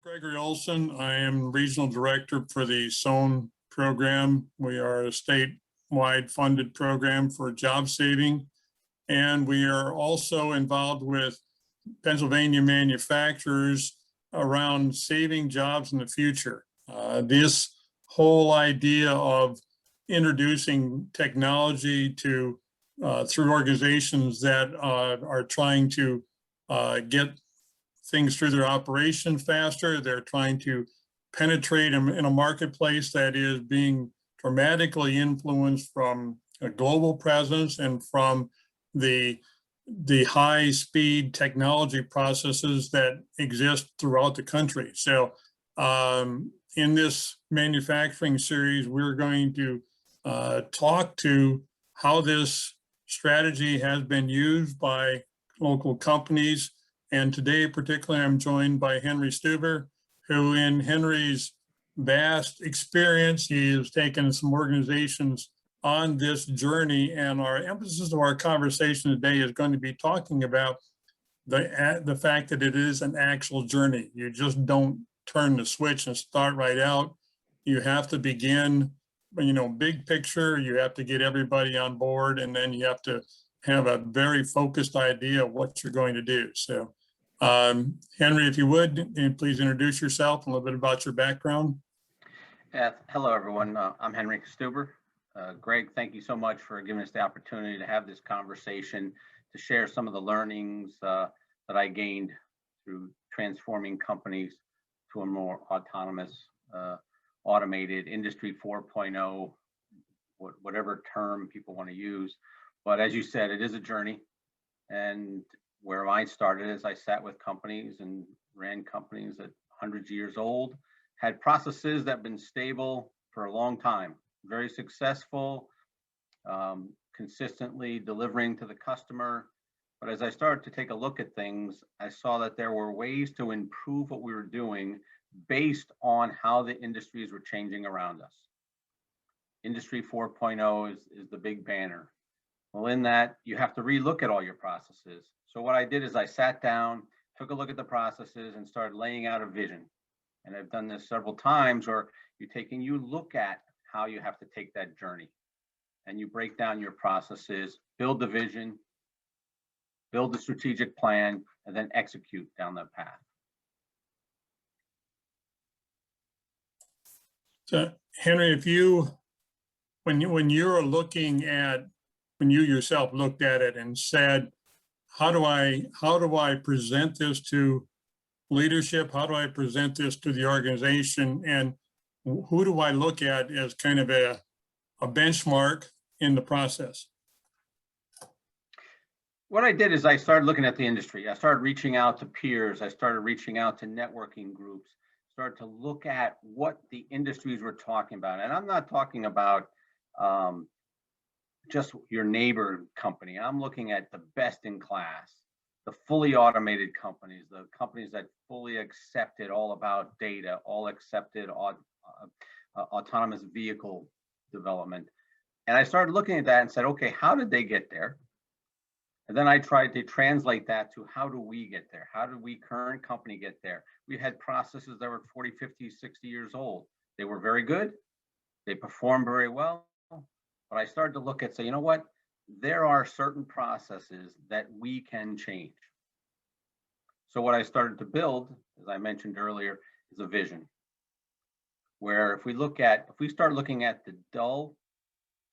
Gregory Olson. I am Regional Director for the SEWN program. We are a statewide funded program for job saving. And we are also involved with Pennsylvania manufacturers around saving jobs in the future. This whole idea of introducing technology to through organizations that are trying to get things through their operations faster. They're trying to penetrate in a marketplace that is being dramatically influenced from a global presence and from the high-speed technology processes that exist throughout the country. So in this manufacturing series, we're going to talk to how this strategy has been used by local companies. And today, particularly, I'm joined by Henry Steuber, who in Henry's vast experience, he has taken some organizations on this journey. And our emphasis of our conversation today is going to be talking about the fact that it is an actual journey. You just don't turn the switch and start right out. You have to begin, big picture. You have to get everybody on board, and then you have to have a very focused idea of what you're going to do. So Henry, if you would, please introduce yourself and a little bit about your background. Hello, everyone. I'm Henry Steuber. Greg, thank you so much for giving us the opportunity to have this conversation, to share some of the learnings that I gained through transforming companies to a more autonomous, automated Industry 4.0, whatever term people want to use. But as you said, it is a journey. And where I started is I sat with companies and ran companies that hundreds of years old, had processes that have been stable for a long time, very successful, consistently delivering to the customer. But as I started to take a look at things, I saw that there were ways to improve what we were doing based on how the industries were changing around us. Industry 4.0 is the big banner. Well, in that, you have to relook at all your processes. So what I did is I sat down, took a look at the processes and started laying out a vision. And I've done this several times where you look at how you have to take that journey and you break down your processes, build the vision, build the strategic plan, and then execute down that path. So Henry, when you yourself looked at it and said, how do I present this to leadership? How do I present this to the organization? And who do I look at as kind of a benchmark in the process? What I did is I started looking at the industry. I started reaching out to peers. I started reaching out to networking groups, started to look at what the industries were talking about. And I'm not talking about just your neighbor company. I'm looking at the best in class, the fully automated companies, the companies that fully accepted all about data, all accepted autonomous vehicle development. And I started looking at that and said, okay, how did they get there? And then I tried to translate that to how do we get there? How did we current company get there? We had processes that were 40, 50, 60 years old. They were very good. They performed very well. But I started to look at, say, you know what? There are certain processes that we can change. So what I started to build, as I mentioned earlier, is a vision. Where if we start looking at the dull,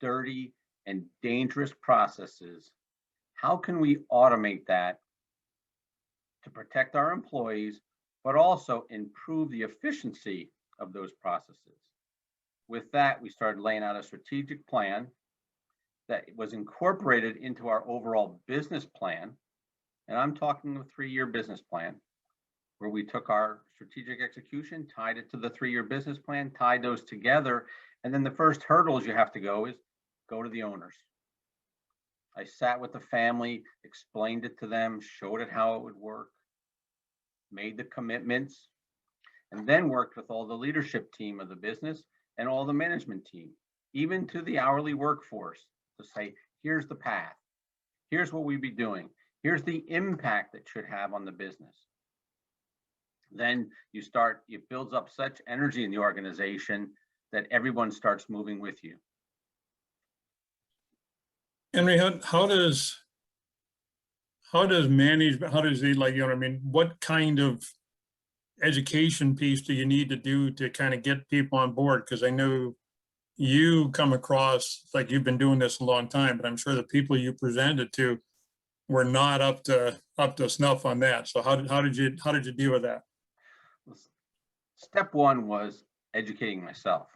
dirty, and dangerous processes, how can we automate that to protect our employees, but also improve the efficiency of those processes? With that, we started laying out a strategic plan that was incorporated into our overall business plan. And I'm talking a 3-year business plan where we took our strategic execution, tied it to the 3-year business plan, tied those together. And then the first hurdles you have to go is go to the owners. I sat with the family, explained it to them, showed it how it would work, made the commitments, and then worked with all the leadership team of the business and all the management team, even to the hourly workforce, to say, here's the path, here's what we'd be doing, here's the impact it should have on the business. Then it builds up such energy in the organization that everyone starts moving with you. Henry, how does management, how does he, like, you know what I mean? What kind of education piece do you need to do to kind of get people on board? Because I know you come across like you've been doing this a long time, but I'm sure the people you presented to were not up to snuff on that. So how did you deal with that? Step one was educating myself.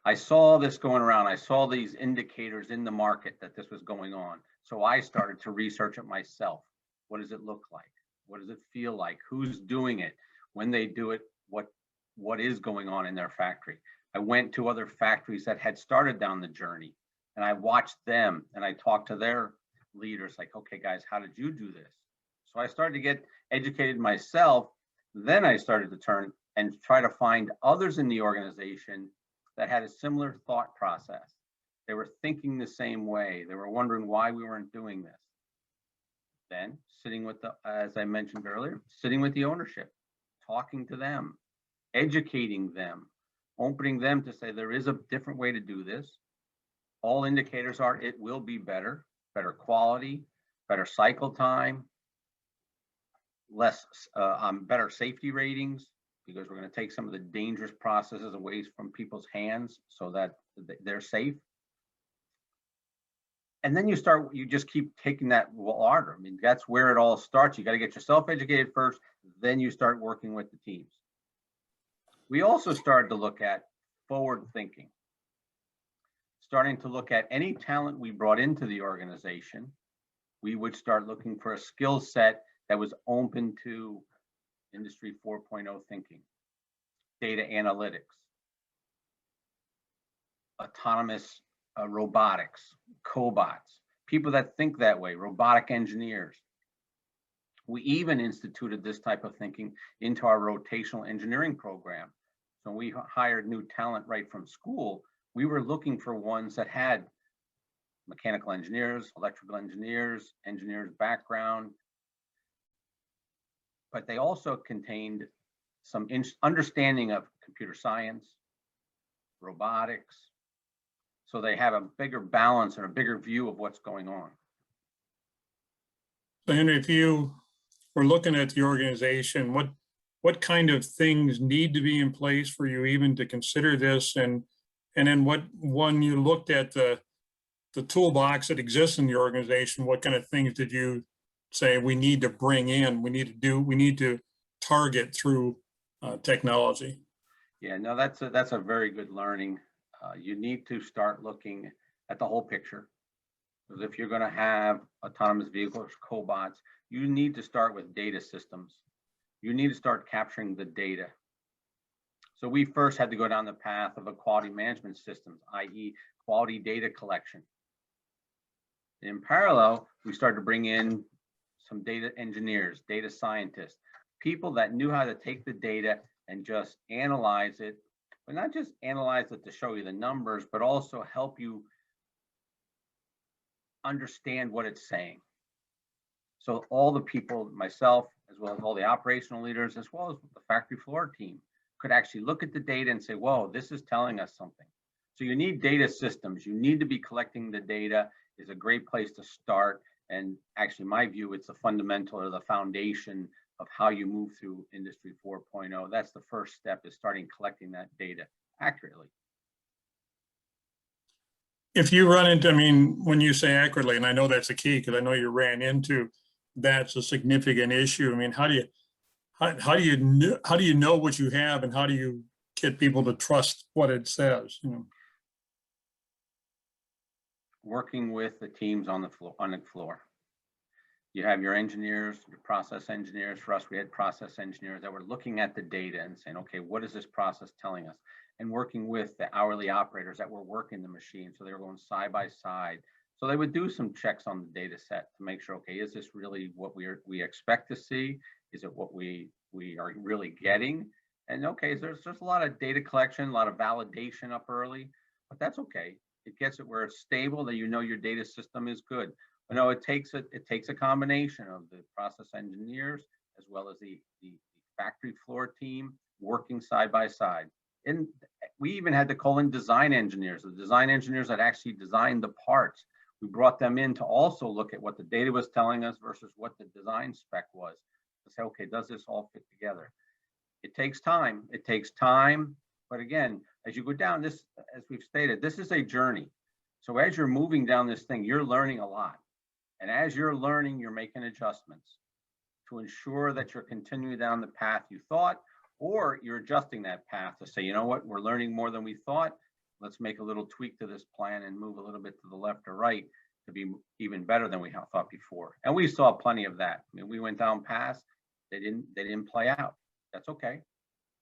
I saw this going around. I saw these indicators in the market that this was going on. So I started to research it myself. What does it look like? What does it feel like? Who's doing it? When they do it, what is going on in their factory? I went to other factories that had started down the journey, and I watched them and I talked to their leaders like, okay, guys, how did you do this? So I started to get educated myself. Then I started to turn and try to find others in the organization that had a similar thought process. They were thinking the same way. They were wondering why we weren't doing this. Then sitting with as I mentioned earlier, sitting with the ownership, talking to them, educating them, opening them to say there is a different way to do this. All indicators are it will be better quality, better cycle time, better safety ratings, because we're going to take some of the dangerous processes away from people's hands so that they're safe. And then you just keep taking that order. I mean, that's where it all starts. You got to get yourself educated first, then you start working with the teams. We also started to look at forward thinking, starting to look at any talent we brought into the organization. We would start looking for a skill set that was open to Industry 4.0 thinking, data analytics, autonomous robotics, cobots, people that think that way, robotic engineers. We even instituted this type of thinking into our rotational engineering program. So we hired new talent right from school. We were looking for ones that had mechanical engineers, electrical engineers, engineers background, but they also contained some understanding of computer science, robotics, so they have a bigger balance and a bigger view of what's going on. So Henry, if you were looking at the organization, what kind of things need to be in place for you even to consider this? And then when you looked at the toolbox that exists in the organization, what kind of things did you say we need to bring in, we need to target through technology? Yeah, no, that's a very good learning. You need to start looking at the whole picture. Because if you're going to have autonomous vehicles, cobots, you need to start with data systems. You need to start capturing the data. So we first had to go down the path of a quality management systems, i.e. quality data collection. In parallel, we started to bring in some data engineers, data scientists, people that knew how to take the data and just analyze it, but not just analyze it to show you the numbers, but also help you understand what it's saying. So all the people, myself, as well as all the operational leaders, as well as the factory floor team, could actually look at the data and say, whoa, this is telling us something. So you need data systems. You need to be collecting the data is a great place to start. And actually, in my view, it's the fundamental or the foundation of how you move through Industry 4.0. That's the first step, is starting collecting that data accurately. If you run into, I mean, when you say accurately, and I know that's a key because I know you ran into, that's a significant issue. I mean, how do you know what you have, and how do you get people to trust what it says? You know? Working with the teams on the floor. You have your engineers, your process engineers. For us, we had process engineers that were looking at the data and saying, okay, what is this process telling us? And working with the hourly operators that were working the machine. So they were going side by side. So they would do some checks on the data set to make sure, okay, is this really what we expect to see? Is it what we are really getting? And okay, there's a lot of data collection, a lot of validation up early, but that's okay. It gets it where it's stable, that you know your data system is good. But no, it takes a combination of the process engineers as well as the factory floor team working side by side. And we even had to call in design engineers, the design engineers that actually designed the parts. We brought them in to also look at what the data was telling us versus what the design spec was, to say, okay, does this all fit together? It takes time. It takes time. But again, as you go down this, as we've stated, this is a journey. So as you're moving down this thing, you're learning a lot. And as you're learning, you're making adjustments to ensure that you're continuing down the path you thought, or you're adjusting that path to say, you know what, we're learning more than we thought. Let's make a little tweak to this plan and move a little bit to the left or right to be even better than we thought before. And we saw plenty of that. I mean, we went down paths, they didn't play out. That's okay.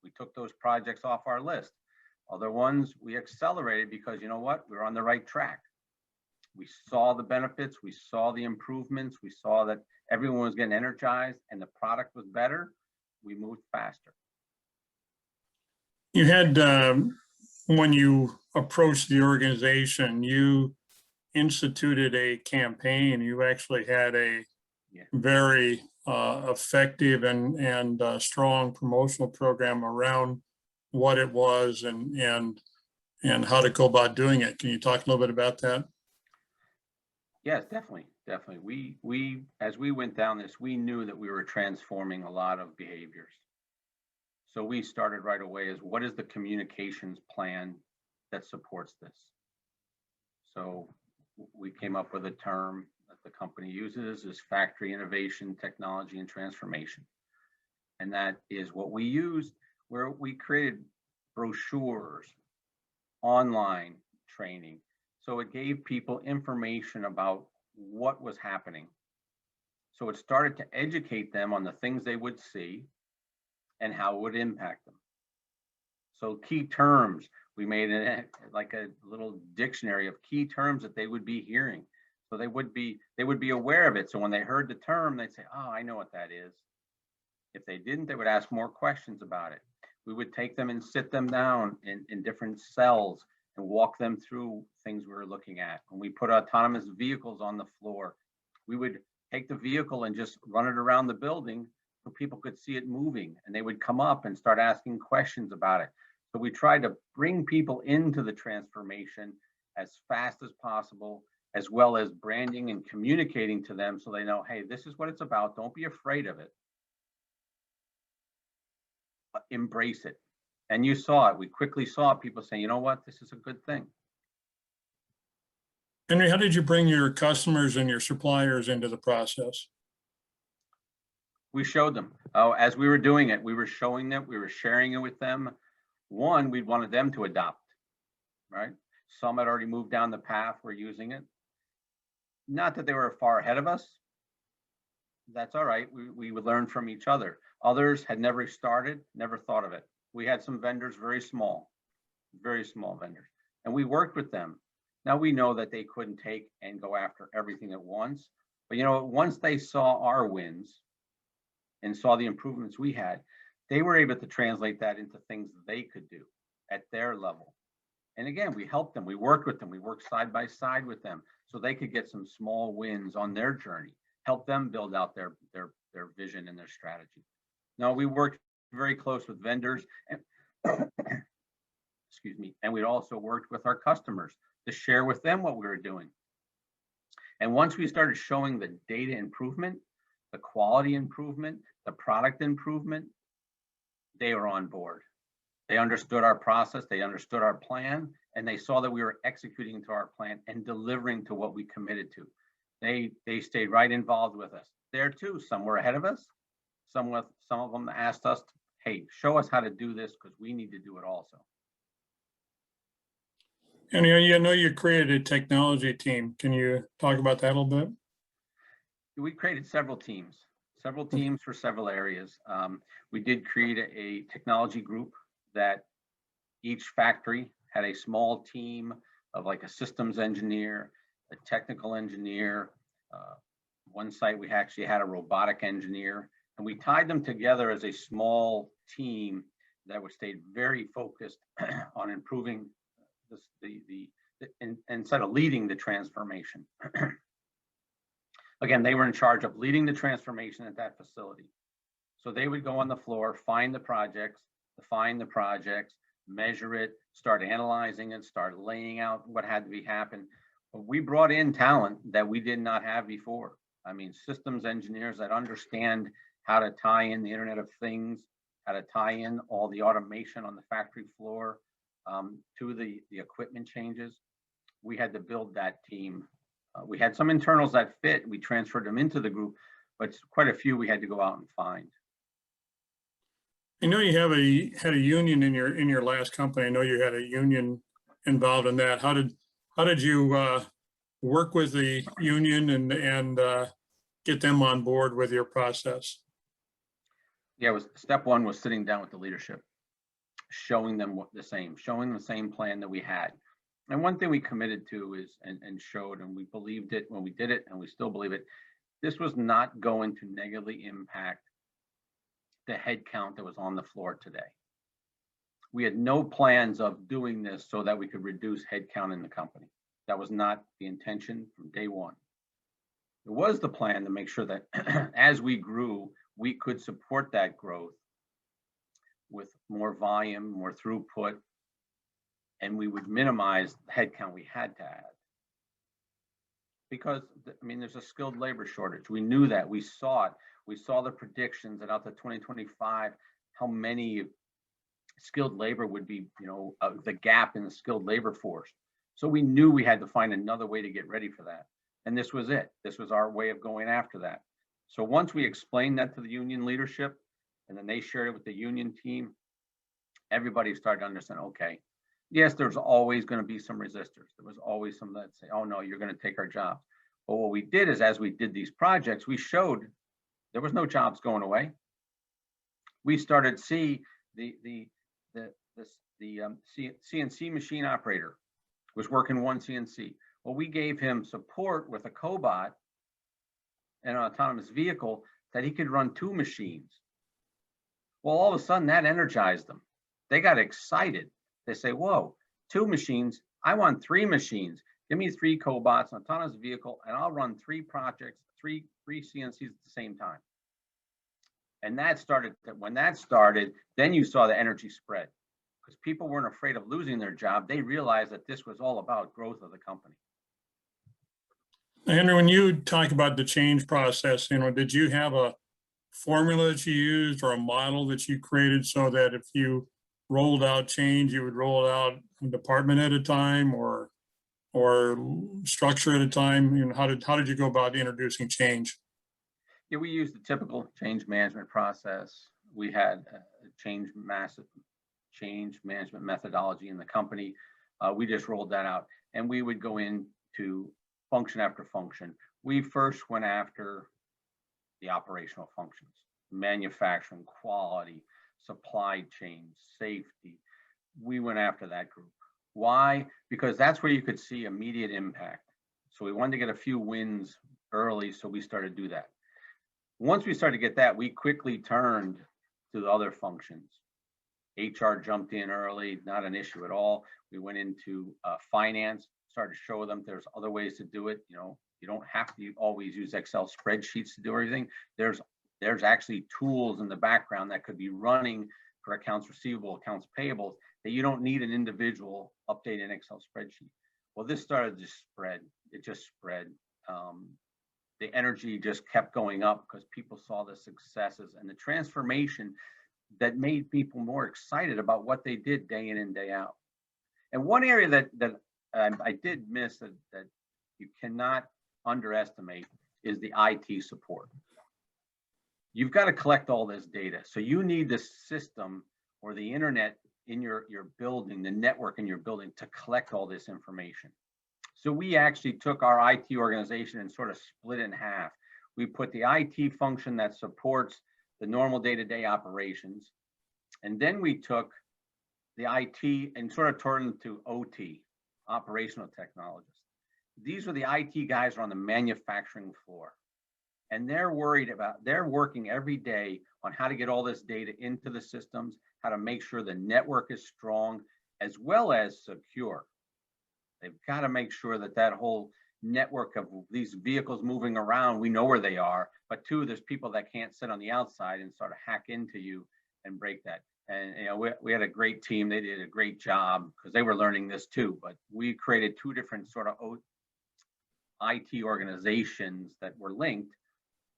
We took those projects off our list. Other ones we accelerated because, you know what, we're on the right track. We saw the benefits, we saw the improvements, we saw that everyone was getting energized and the product was better. We moved faster. You had, when you approached the organization, you instituted a campaign. You actually had a very effective and strong promotional program around what it was and how to go about doing it. Can you talk a little bit about that? Yes, definitely. We as we went down this, we knew that we were transforming a lot of behaviors. So we started right away as, what is the communications plan that supports this? So we came up with a term that the company uses, is factory innovation, technology, and transformation. And that is what we used, where we created brochures, online training. So it gave people information about what was happening. So it started to educate them on the things they would see and how it would impact them. So key terms, we made it like a little dictionary of key terms that they would be hearing. So they would be aware of it. So when they heard the term, they'd say, oh, I know what that is. If they didn't, they would ask more questions about it. We would take them and sit them down in different cells and walk them through things we were looking at. When we put autonomous vehicles on the floor, we would take the vehicle and just run it around the building so people could see it moving, and they would come up and start asking questions about it. So we tried to bring people into the transformation as fast as possible, as well as branding and communicating to them so they know, hey, this is what it's about. Don't be afraid of it. Embrace it. And you saw it. We quickly saw people saying, you know what, this is a good thing. Henry, how did you bring your customers and your suppliers into the process? We showed them. As we were doing it, we were showing them, we were sharing it with them. One, we wanted them to adopt, right? Some had already moved down the path, were using it. Not that they were far ahead of us. That's all right. We would learn from each other. Others had never started, never thought of it. We had some vendors, very small vendors, and we worked with them. Now we know that they couldn't take and go after everything at once, but you know, once they saw our wins and saw the improvements we had, they were able to translate that into things they could do at their level. And again, we helped them, we worked with them, we worked side by side with them so they could get some small wins on their journey, help them build out their vision and their strategy. Now we worked very close with vendors and excuse me, and we also worked with our customers to share with them what we were doing. And once we started showing the data improvement, the quality improvement, the product improvement, they were on board. They understood our process, they understood our plan, and they saw that we were executing to our plan and delivering to what we committed to. They stayed right involved with us. There too, some were ahead of us. Some of them asked us, hey, show us how to do this because we need to do it also. And you know, you created a technology team. Can you talk about that a little bit? We created several teams for several areas. We did create a technology group that each factory had a small team of like a systems engineer, a technical engineer. One site we actually had a robotic engineer, and we tied them together as a small team that would stay very focused on improving instead of leading the transformation. Again, they were in charge of leading the transformation at that facility. So they would go on the floor, find the projects, measure it, start analyzing it, start laying out what had to be happen. But we brought in talent that we did not have before. I mean, systems engineers that understand how to tie in the Internet of Things, how to tie in all the automation on the factory floor to the equipment changes. We had to build that team. We had some internals that fit. We transferred them into the group, but quite a few we had to go out and find. I know you had a union in your last company. I know you had a union involved in that. How did you work with the union and get them on board with your process? Yeah, step one was sitting down with the leadership, showing them the same plan that we had. And one thing we committed to is and showed, and we believed it when we did it, and we still believe it. This was not going to negatively impact the head count that was on the floor today. We had no plans of doing this so that we could reduce head count in the company. That was not the intention from day one. It was the plan to make sure that as we grew, we could support that growth with more volume, more throughput, and we would minimize the head count we had to add. Because, I mean, there's a skilled labor shortage. We knew that, we saw it. We saw the predictions that out to 2025, how many skilled labor would be, the gap in the skilled labor force. So we knew we had to find another way to get ready for that. And this was it. This was our way of going after that. So once we explained that to the union leadership, and then they shared it with the union team, everybody started to understand, okay, yes, there's always going to be some resistors. There was always some that say, oh no, you're going to take our jobs. But what we did is, as we did these projects, we showed there was no jobs going away. We started to see the CNC machine operator was working one CNC. Well, we gave him support with a cobot and an autonomous vehicle that he could run 2 machines. Well, all of a sudden that energized them. They got excited. They say, whoa, 2 machines, I want 3 machines. Give me 3 cobots, an autonomous vehicle, and I'll run 3 projects, three CNCs at the same time. And when that started, then you saw the energy spread, because people weren't afraid of losing their job. They realized that this was all about growth of the company. Henry, when you talk about the change process, did you have a formula that you used or a model that you created so that if you rolled out change, you would roll it out a department at a time or structure at a time? How did you go about introducing change? Yeah, we used the typical change management process. We had a change management methodology in the company. We just rolled that out, and we would go into function after function. We first went after the operational functions: manufacturing, quality, supply chain, safety. We went after that group. Why? Because that's where you could see immediate impact. So we wanted to get a few wins early, so we started to do that. Once we started to get that, we quickly turned to the other functions. HR jumped in early, not an issue at all. We went into finance, started to show them there's other ways to do it. You don't have to always use Excel spreadsheets to do everything. There's actually tools in the background that could be running for accounts receivable, accounts payable, that you don't need an individual updated Excel spreadsheet. Well, this started to spread. It just spread. The energy just kept going up because people saw the successes and the transformation that made people more excited about what they did day in and day out. And one area that I did miss that you cannot underestimate is the IT support. You've got to collect all this data. So you need the system or the internet in your building, the network in your building, to collect all this information. So we actually took our IT organization and sort of split it in half. We put the IT function that supports the normal day-to-day operations, and then we took the IT and sort of turned it to OT, operational technologists. These are the IT guys who are on the manufacturing floor, and they're working every day on how to get all this data into the systems, how to make sure the network is strong as well as secure. They've got to make sure that whole network of these vehicles moving around. We know where they are, but two, there's people that can't sit on the outside and sort of hack into you and break that. And you know, we had a great team. They did a great job because they were learning this too. But we created two different sort of IT organizations that were linked,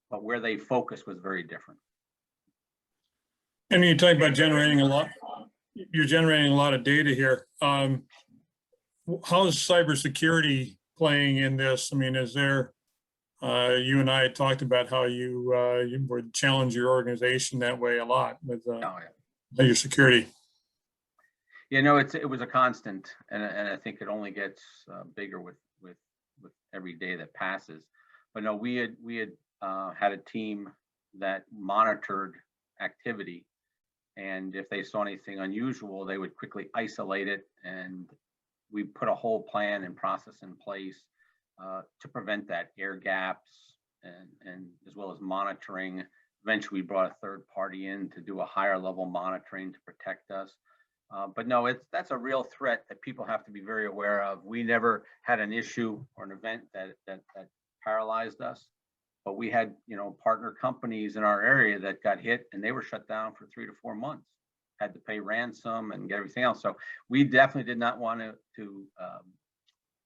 but where they focused was very different. And you talk about generating a lot, you're generating a lot of data here. How is cybersecurity playing in this? I mean, is there, you and I had talked about how you would challenge your organization that way a lot with your security. You know, it was a constant, and I think it only gets bigger with every day that passes. But no, we had had a team that monitored activity, and if they saw anything unusual, they would quickly isolate it, and we put a whole plan and process in place to prevent that, air gaps, and as well as monitoring. Eventually, we brought a third party in to do a higher level monitoring to protect us. But no, that's a real threat that people have to be very aware of. We never had an issue or an event that paralyzed us, but we had, you know, partner companies in our area that got hit and they were shut down for 3 to 4 months, had to pay ransom and get everything else. So we definitely did not want to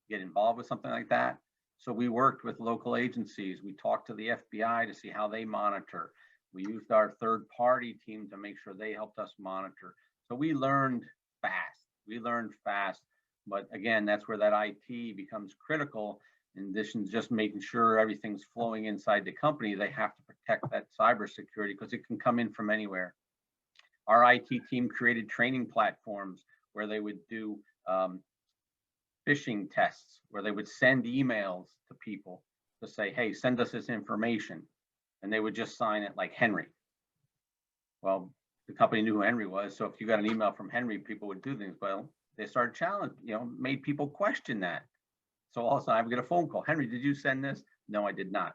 get involved with something like that. So we worked with local agencies. We talked to the FBI to see how they monitor. We used our third party team to make sure they helped us monitor. So we learned fast. But again, that's where that IT becomes critical. In addition to just making sure everything's flowing inside the company, they have to protect that cybersecurity because it can come in from anywhere. Our IT team created training platforms where they would do phishing tests, where they would send emails to people to say, hey, send us this information. And they would just sign it like Henry. Well, the company knew who Henry was. So if you got an email from Henry, people would do things. Well, they started challenging, you know, made people question that. So also I would get a phone call. Henry, did you send this? No, I did not.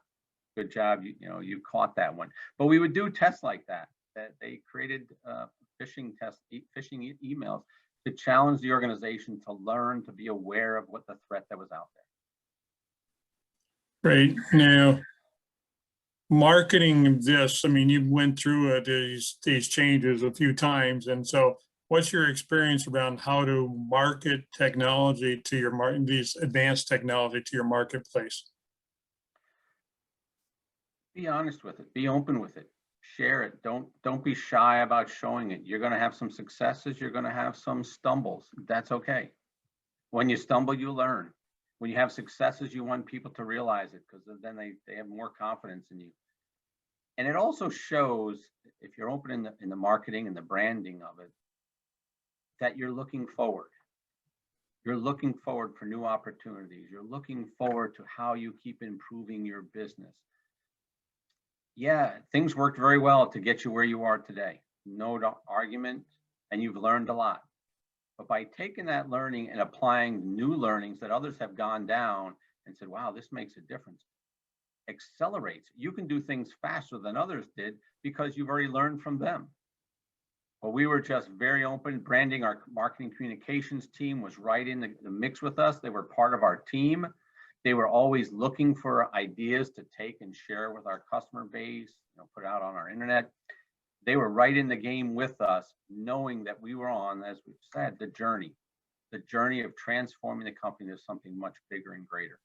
Good job. You caught that one. But we would do tests like that they created phishing emails to challenge the organization to learn, to be aware of what the threat that was out there. Right. Now, marketing this, I mean, you went through these changes a few times. And so what's your experience around how to market technology to your these advanced technology to your marketplace? Be honest with it, be open with it, share it. Don't be shy about showing it. You're going to have some successes, you're going to have some stumbles. That's okay. When you stumble, you learn. When you have successes, you want people to realize it because then they have more confidence in you. And it also shows, if you're open in the marketing and the branding of it, that you're looking forward. You're looking forward for new opportunities. You're looking forward to how you keep improving your business. Yeah, things worked very well to get you where you are today. No argument, and you've learned a lot. But by taking that learning and applying new learnings that others have gone down and said, wow, this makes a difference, accelerates. You can do things faster than others did because you've already learned from them. But we were just very open. Branding, our marketing communications team was right in the mix with us. They were part of our team. They were always looking for ideas to take and share with our customer base, put out on our internet. They were right in the game with us, knowing that we were on, as we've said, the journey of transforming the company to something much bigger and greater.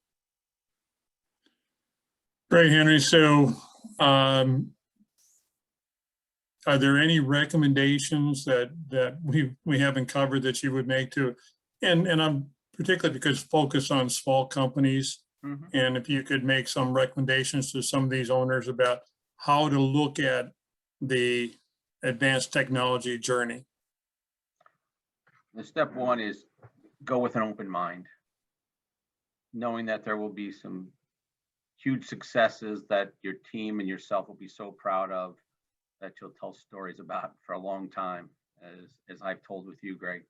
Great, Henry. So are there any recommendations that we haven't covered that you would make to, and I'm particularly because focus on small companies, and if you could make some recommendations to some of these owners about how to look at the advanced technology journey? The step one is go with an open mind, knowing that there will be some huge successes that your team and yourself will be so proud of that you'll tell stories about for a long time, as I've told with you, Greg.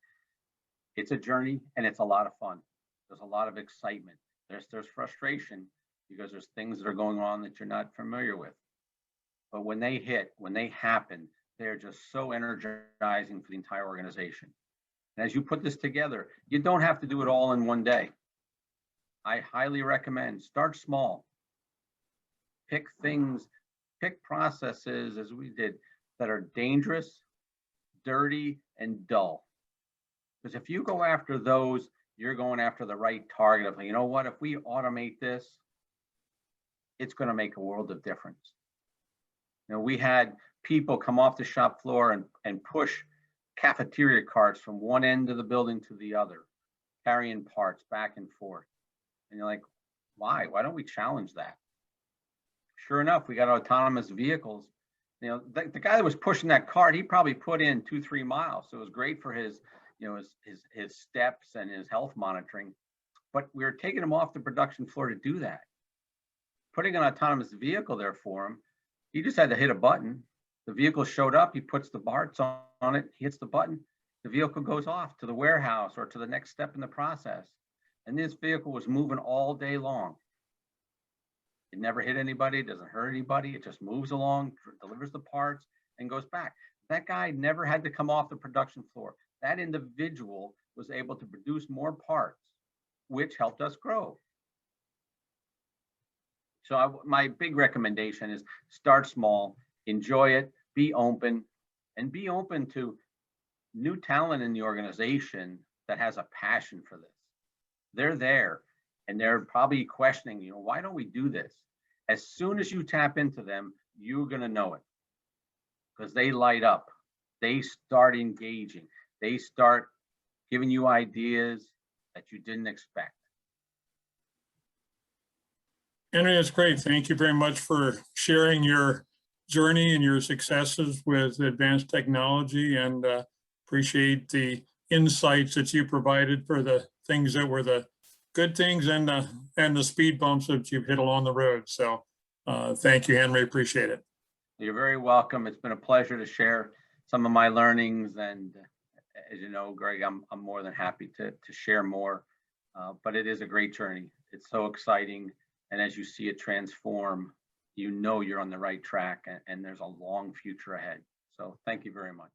It's a journey and it's a lot of fun. There's a lot of excitement. There's frustration because there's things that are going on that you're not familiar with. But when they happen, they're just so energizing for the entire organization. And as you put this together, you don't have to do it all in one day. I highly recommend start small. Pick things, pick processes as we did that are dangerous, dirty, and dull. Because if you go after those, you're going after the right target of, you know what, if we automate this, it's going to make a world of difference. You know, we had people come off the shop floor and push cafeteria carts from one end of the building to the other, carrying parts back and forth. And you're like, why? Why don't we challenge that? Sure enough, we got autonomous vehicles. You know, the guy that was pushing that cart, he probably put in 2-3 miles. So it was great for his, you know, his steps and his health monitoring. But we were taking him off the production floor to do that. Putting an autonomous vehicle there for him, he just had to hit a button. The vehicle showed up, he puts the parts on it, he hits the button, the vehicle goes off to the warehouse or to the next step in the process. And this vehicle was moving all day long. It never hit anybody, doesn't hurt anybody. It just moves along, delivers the parts, and goes back. That guy never had to come off the production floor. That individual was able to produce more parts, which helped us grow. So my big recommendation is start small, enjoy it, be open, and be open to new talent in the organization that has a passion for this. They're there. And they're probably questioning, you know, why don't we do this? As soon as you tap into them, you're going to know it because they light up. They start engaging. They start giving you ideas that you didn't expect. Henry, that's great. Thank you very much for sharing your journey and your successes with advanced technology, and appreciate the insights that you provided for the things that were the good things and the speed bumps that you've hit along the road. So thank you, Henry. Appreciate it. You're very welcome. It's been a pleasure to share some of my learnings. And as you know, Greg, I'm more than happy to share more. But it is a great journey. It's so exciting. And as you see it transform, you know you're on the right track and there's a long future ahead. So thank you very much.